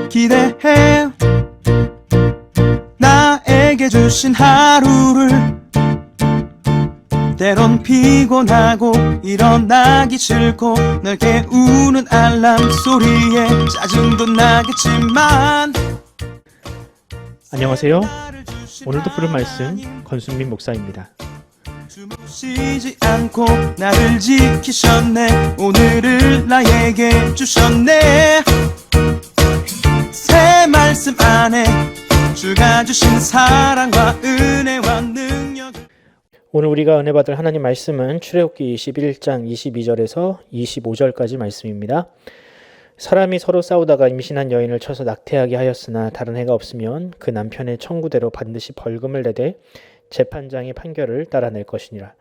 기대해 나에게 주신 하루를 때론 피곤하고 일어나기 싫고 널 깨우는 알람 소리에 짜증도 나겠지만 안녕하세요. 오늘도 부른 말씀 권순민 목사입니다. 쉬지 않고 나를 지키셨네. 오늘을 나에게 주셨네. 새 말씀 안에 주가 주신 사랑과 은혜와 능력. 오늘 우리가 은혜 받을 하나님 말씀은 출애굽기 21장 22절에서 25절까지 말씀입니다. 사람이 서로 싸우다가 임신한 여인을 쳐서 낙태하게 하였으나 다른 해가 없으면 그 남편의 청구대로 반드시 벌금을 내되 재판장의 판결을 따라낼 것이니라.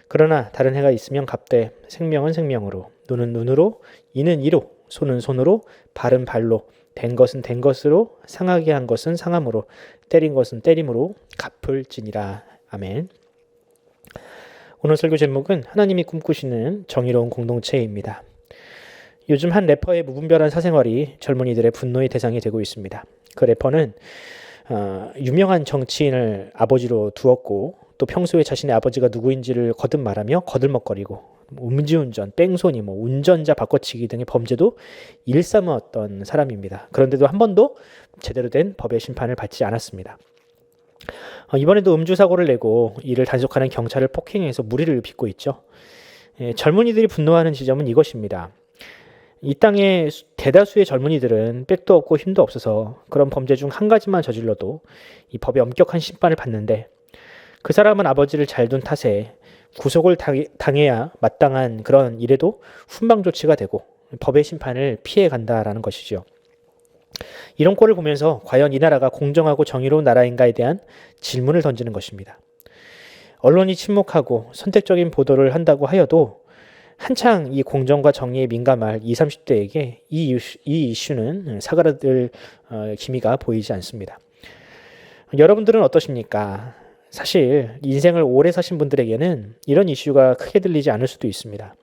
그러나 다른 해가 있으면 갚되 생명은 생명으로, 눈은 눈으로, 이는 이로, 손은 손으로, 발은 발로, 된 것은 된 것으로, 상하게 한 것은 상함으로, 때린 것은 때림으로 갚을지니라. 아멘. 오늘 설교 제목은 하나님이 꿈꾸시는 정의로운 공동체입니다. 요즘 한 래퍼의 무분별한 사생활이 젊은이들의 분노의 대상이 되고 있습니다. 그 래퍼는 유명한 정치인을 아버지로 두었고 또 평소에 자신의 아버지가 누구인지를 거듭 말하며 거들먹거리고 음주운전, 뺑소니, 운전자 바꿔치기 등의 범죄도 일삼았던 사람입니다. 그런데도 한 번도 제대로 된 법의 심판을 받지 않았습니다. 이번에도 음주사고를 내고 이를 단속하는 경찰을 폭행해서 무리를 빚고 있죠. 젊은이들이 분노하는 지점은 이것입니다. 이 땅의 대다수의 젊은이들은 백도 없고 힘도 없어서 그런 범죄 중 한 가지만 저질러도 이 법의 엄격한 심판을 받는데 그 사람은 아버지를 잘 둔 탓에 구속을 당해야 마땅한 그런 일에도 훈방 조치가 되고 법의 심판을 피해 간다라는 것이죠. 이런 꼴을 보면서 과연 이 나라가 공정하고 정의로운 나라인가에 대한 질문을 던지는 것입니다. 언론이 침묵하고 선택적인 보도를 한다고 하여도 한창 이 공정과 정의에 민감할 20, 30대에게 이 이슈는 사그라들 기미가 보이지 않습니다. 여러분들은 어떠십니까? 사실 인생을 오래 사신 분들에게는 이런 이슈가 크게 들리지 않을 수도 있습니다.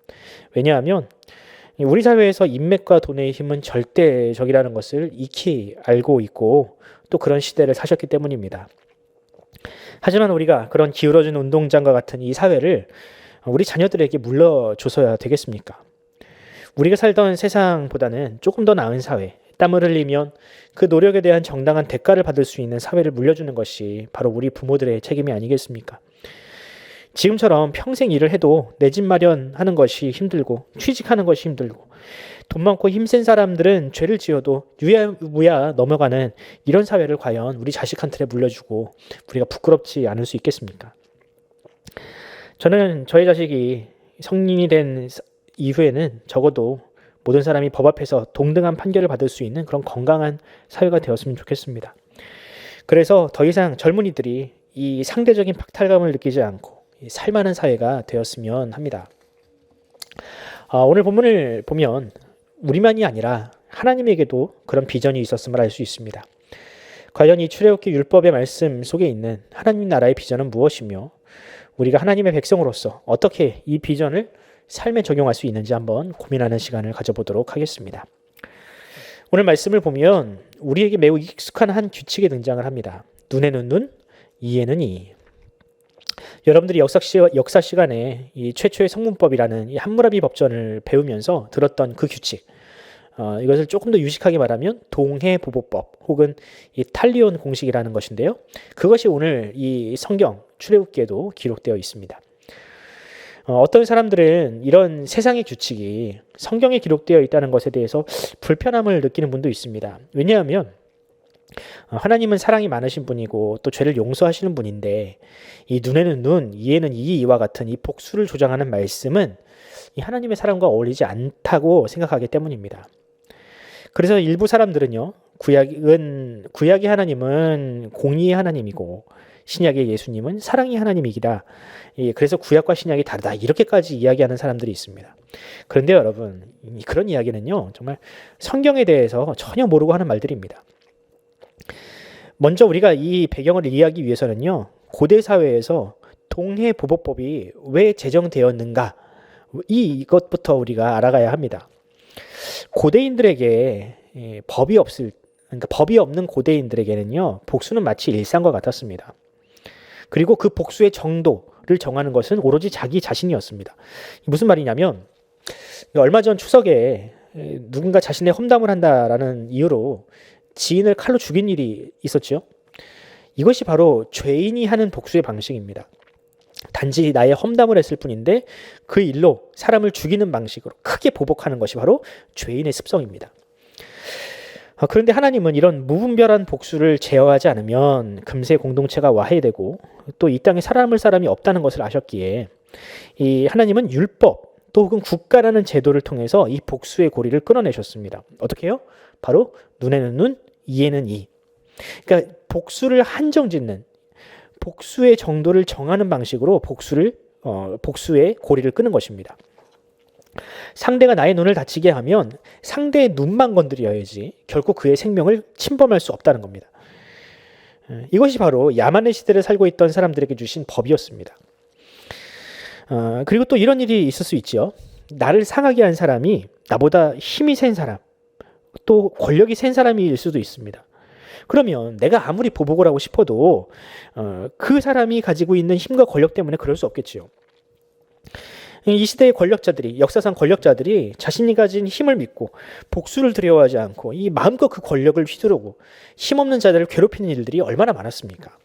왜냐하면 우리 사회에서 인맥과 돈의 힘은 절대적이라는 것을 익히 알고 있고 또 그런 시대를 사셨기 때문입니다. 하지만 우리가 그런 기울어진 운동장과 같은 이 사회를 우리 자녀들에게 물려줘서야 되겠습니까? 우리가 살던 세상보다는 조금 더 나은 사회, 땀을 흘리면 그 노력에 대한 정당한 대가를 받을 수 있는 사회를 물려주는 것이 바로 우리 부모들의 책임이 아니겠습니까? 지금처럼 평생 일을 해도 내 집 마련하는 것이 힘들고 취직하는 것이 힘들고 돈 많고 힘센 사람들은 죄를 지어도 유야무야 넘어가는 이런 사회를 과연 우리 자식한테 물려주고 우리가 부끄럽지 않을 수 있겠습니까? 저는 저희 자식이 성인이 된 이후에는 적어도 모든 사람이 법 앞에서 동등한 판결을 받을 수 있는 그런 건강한 사회가 되었으면 좋겠습니다. 그래서 더 이상 젊은이들이 이 상대적인 박탈감을 느끼지 않고 살만한 사회가 되었으면 합니다. 오늘 본문을 보면 우리만이 아니라 하나님에게도 그런 비전이 있었음을 알 수 있습니다. 과연 이 출애굽기 율법의 말씀 속에 있는 하나님 나라의 비전은 무엇이며 우리가 하나님의 백성으로서 어떻게 이 비전을 삶에 적용할 수 있는지 한번 고민하는 시간을 가져보도록 하겠습니다. 오늘 말씀을 보면 우리에게 매우 익숙한 한 규칙이 등장을 합니다. 눈에는 눈, 이에는 이. 여러분들이 역사 시간에 이 최초의 성문법이라는 이 함무라비 법전을 배우면서 들었던 그 규칙, 이것을 조금 더 유식하게 말하면 동해보보법 혹은 이 탈리온 공식이라는 것인데요. 그것이 오늘 이 성경 출애굽기에도 기록되어 있습니다. 어떤 사람들은 이런 세상의 규칙이 성경에 기록되어 있다는 것에 대해서 불편함을 느끼는 분도 있습니다. 왜냐하면 하나님은 사랑이 많으신 분이고 또 죄를 용서하시는 분인데 이 눈에는 눈, 이에는 이와 같은 이 복수를 조장하는 말씀은 이 하나님의 사랑과 어울리지 않다고 생각하기 때문입니다. 그래서 일부 사람들은요, 구약의 하나님은 공의의 하나님이고 신약의 예수님은 사랑의 하나님이기라. 그래서 구약과 신약이 다르다. 이렇게까지 이야기하는 사람들이 있습니다. 그런데 여러분, 그런 이야기는요, 정말 성경에 대해서 전혀 모르고 하는 말들입니다. 먼저 우리가 이 배경을 이해하기 위해서는요, 고대 사회에서 동해보보법이 왜 제정되었는가, 이것부터 우리가 알아가야 합니다. 고대인들에게 법이 그러니까 법이 없는 고대인들에게는요, 복수는 마치 일상과 같았습니다. 그리고 그 복수의 정도를 정하는 것은 오로지 자기 자신이었습니다. 무슨 말이냐면, 얼마 전 추석에 누군가 자신의 험담을 한다라는 이유로 지인을 칼로 죽인 일이 있었죠. 이것이 바로 죄인이 하는 복수의 방식입니다. 단지 나의 험담을 했을 뿐인데 그 일로 사람을 죽이는 방식으로 크게 보복하는 것이 바로 죄인의 습성입니다. 그런데 하나님은 이런 무분별한 복수를 제어하지 않으면 금세 공동체가 와해되고 또 이 땅에 살아남을 사람이 없다는 것을 아셨기에 이 하나님은 율법 또 혹은 국가라는 제도를 통해서 이 복수의 고리를 끊어내셨습니다. 어떻게 해요? 바로 눈에는 눈, 이에는 이. 그러니까 복수를 한정짓는, 복수의 정도를 정하는 방식으로 복수의 고리를 끄는 것입니다. 상대가 나의 눈을 다치게 하면 상대의 눈만 건드려야지 결코 그의 생명을 침범할 수 없다는 겁니다. 이것이 바로 야만의 시대를 살고 있던 사람들에게 주신 법이었습니다. 그리고 또 이런 일이 있을 수 있죠. 나를 상하게 한 사람이 나보다 힘이 센 사람, 또 권력이 센 사람일 수도 있습니다. 그러면 내가 아무리 보복을 하고 싶어도 그 사람이 가지고 있는 힘과 권력 때문에 그럴 수 없겠지요. 이 시대의 권력자들이, 역사상 권력자들이 자신이 가진 힘을 믿고 복수를 두려워하지 않고 이 마음껏 그 권력을 휘두르고 힘없는 자들을 괴롭히는 일들이 얼마나 많았습니까?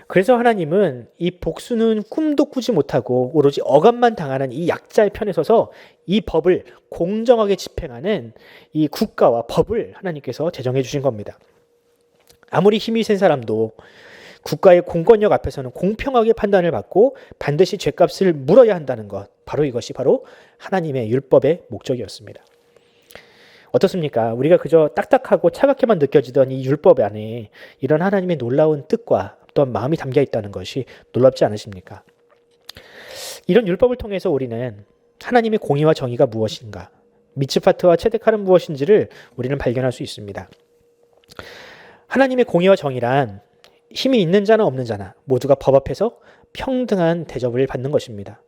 그래서 하나님은 이 복수는 꿈도 꾸지 못하고 오로지 억압만 당하는 이 약자의 편에 서서 이 법을 공정하게 집행하는 이 국가와 법을 하나님께서 제정해 주신 겁니다. 아무리 힘이 센 사람도 국가의 공권력 앞에서는 공평하게 판단을 받고 반드시 죗값을 물어야 한다는 것, 바로 이것이 바로 하나님의 율법의 목적이었습니다. 어떻습니까? 우리가 그저 딱딱하고 차갑게만 느껴지던 이 율법 안에 이런 하나님의 놀라운 뜻과 또한 마음이 담겨 있다는 것이 놀랍지 않으십니까? 이런 율법을 통해서 우리는 하나님의 공의와 정의가 무엇인가, 미츠파트와 체데카는 무엇인지를 우리는 발견할 수 있습니다. 하나님의 공의와 정의란 힘이 있는 자나 없는 자나 모두가 법 앞에서 평등한 대접을 받는 것입니다.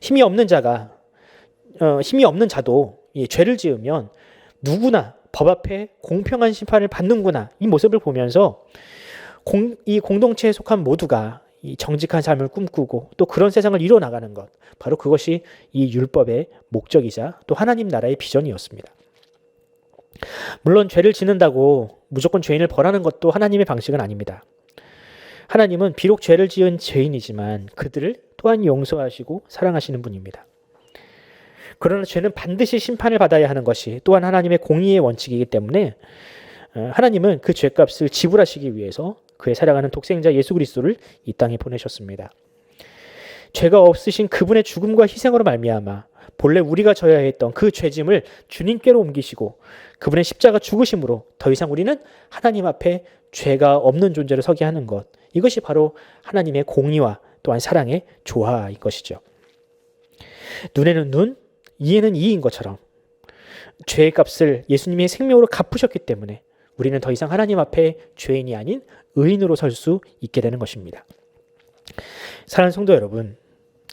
힘이 없는 자도 죄를 지으면 누구나 법 앞에 공평한 심판을 받는구나, 이 모습을 보면서 이 공동체에 속한 모두가 이 정직한 삶을 꿈꾸고 또 그런 세상을 이뤄나가는 것, 바로 그것이 이 율법의 목적이자 또 하나님 나라의 비전이었습니다. 물론 죄를 짓는다고 무조건 죄인을 벌하는 것도 하나님의 방식은 아닙니다. 하나님은 비록 죄를 지은 죄인이지만 그들을 또한 용서하시고 사랑하시는 분입니다. 그러나 죄는 반드시 심판을 받아야 하는 것이 또한 하나님의 공의의 원칙이기 때문에 하나님은 그 죄값을 지불하시기 위해서 그의 사랑하는 독생자 예수 그리스도를 이 땅에 보내셨습니다. 죄가 없으신 그분의 죽음과 희생으로 말미암아 본래 우리가 져야 했던 그 죄짐을 주님께로 옮기시고 그분의 십자가 죽으심으로 더 이상 우리는 하나님 앞에 죄가 없는 존재로 서게 하는 것, 이것이 바로 하나님의 공의와 또한 사랑의 조화인 것이죠. 눈에는 눈, 이에는 이인 것처럼 죄의 값을 예수님의 생명으로 갚으셨기 때문에 우리는 더 이상 하나님 앞에 죄인이 아닌 의인으로 설 수 있게 되는 것입니다. 사랑하는 성도 여러분,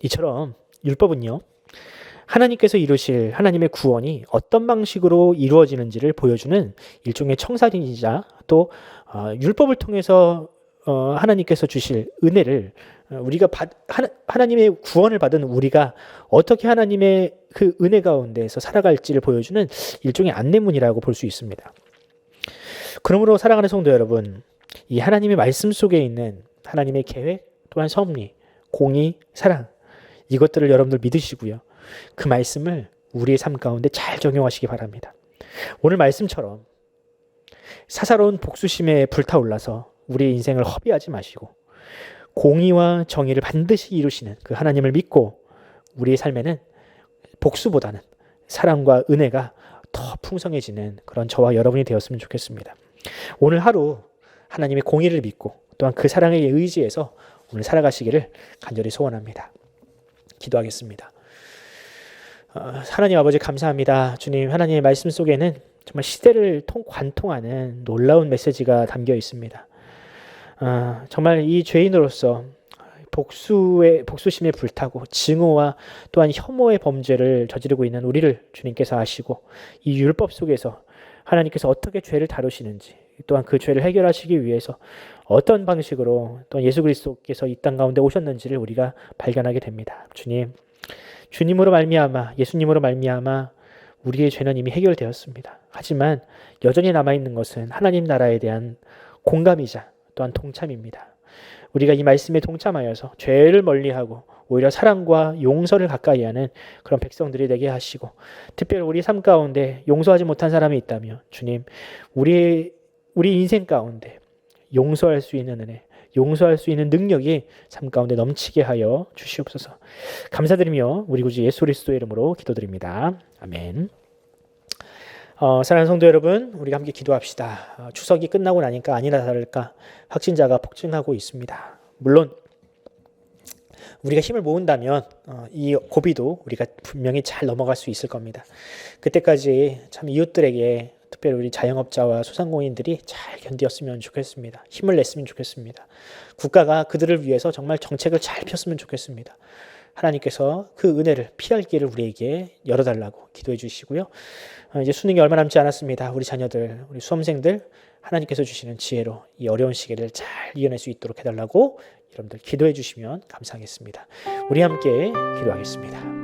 이처럼 율법은요, 하나님께서 이루실 하나님의 구원이 어떤 방식으로 이루어지는지를 보여주는 일종의 청사진이자 또 율법을 통해서 하나님께서 주실 은혜를 우리가 하나님의 구원을 받은 우리가 어떻게 하나님의 그 은혜 가운데에서 살아갈지를 보여주는 일종의 안내문이라고 볼 수 있습니다. 그러므로 사랑하는 성도 여러분, 이 하나님의 말씀 속에 있는 하나님의 계획 또한 섭리, 공의, 사랑, 이것들을 여러분들 믿으시고요. 그 말씀을 우리의 삶 가운데 잘 적용하시기 바랍니다. 오늘 말씀처럼 사사로운 복수심에 불타올라서 우리의 인생을 허비하지 마시고 공의와 정의를 반드시 이루시는 그 하나님을 믿고 우리의 삶에는 복수보다는 사랑과 은혜가 더 풍성해지는 그런 저와 여러분이 되었으면 좋겠습니다. 오늘 하루 하나님의 공의를 믿고 또한 그 사랑에 의지해서 오늘 살아가시기를 간절히 소원합니다. 기도하겠습니다. 하나님 아버지 감사합니다. 주님, 하나님의 말씀 속에는 정말 시대를 관통하는 놀라운 메시지가 담겨 있습니다. 정말 이 죄인으로서 복수심에 불타고 증오와 또한 혐오의 범죄를 저지르고 있는 우리를 주님께서 아시고 이 율법 속에서 하나님께서 어떻게 죄를 다루시는지, 또한 그 죄를 해결하시기 위해서 어떤 방식으로 또 예수 그리스도께서 이 땅 가운데 오셨는지를 우리가 발견하게 됩니다. 주님으로 말미암아, 예수님으로 말미암아 우리의 죄는 이미 해결되었습니다. 하지만 여전히 남아있는 것은 하나님 나라에 대한 공감이자 또한 동참입니다. 우리가 이 말씀에 동참하여서 죄를 멀리하고 오히려 사랑과 용서를 가까이 하는 그런 백성들이 되게 하시고, 특별히 우리 삶 가운데 용서하지 못한 사람이 있다면 주님, 우리 인생 가운데 용서할 수 있는 은혜, 용서할 수 있는 능력이 삶 가운데 넘치게 하여 주시옵소서. 감사드리며 우리 구주 예수 그리스도의 이름으로 기도드립니다. 아멘. 사랑하는 성도 여러분, 우리가 함께 기도합시다. 추석이 끝나고 나니까 아니나 다를까 확진자가 폭증하고 있습니다. 물론 우리가 힘을 모은다면 이 고비도 우리가 분명히 잘 넘어갈 수 있을 겁니다. 그때까지 참 이웃들에게, 특별히 우리 자영업자와 소상공인들이 잘 견디었으면 좋겠습니다. 힘을 냈으면 좋겠습니다. 국가가 그들을 위해서 정말 정책을 잘 폈으면 좋겠습니다. 하나님께서 그 은혜를, 피할 길을 우리에게 열어달라고 기도해 주시고요. 이제 수능이 얼마 남지 않았습니다. 우리 자녀들, 우리 수험생들, 하나님께서 주시는 지혜로 이 어려운 시기를 잘 이겨낼 수 있도록 해달라고 여러분들 기도해 주시면 감사하겠습니다. 우리 함께 기도하겠습니다.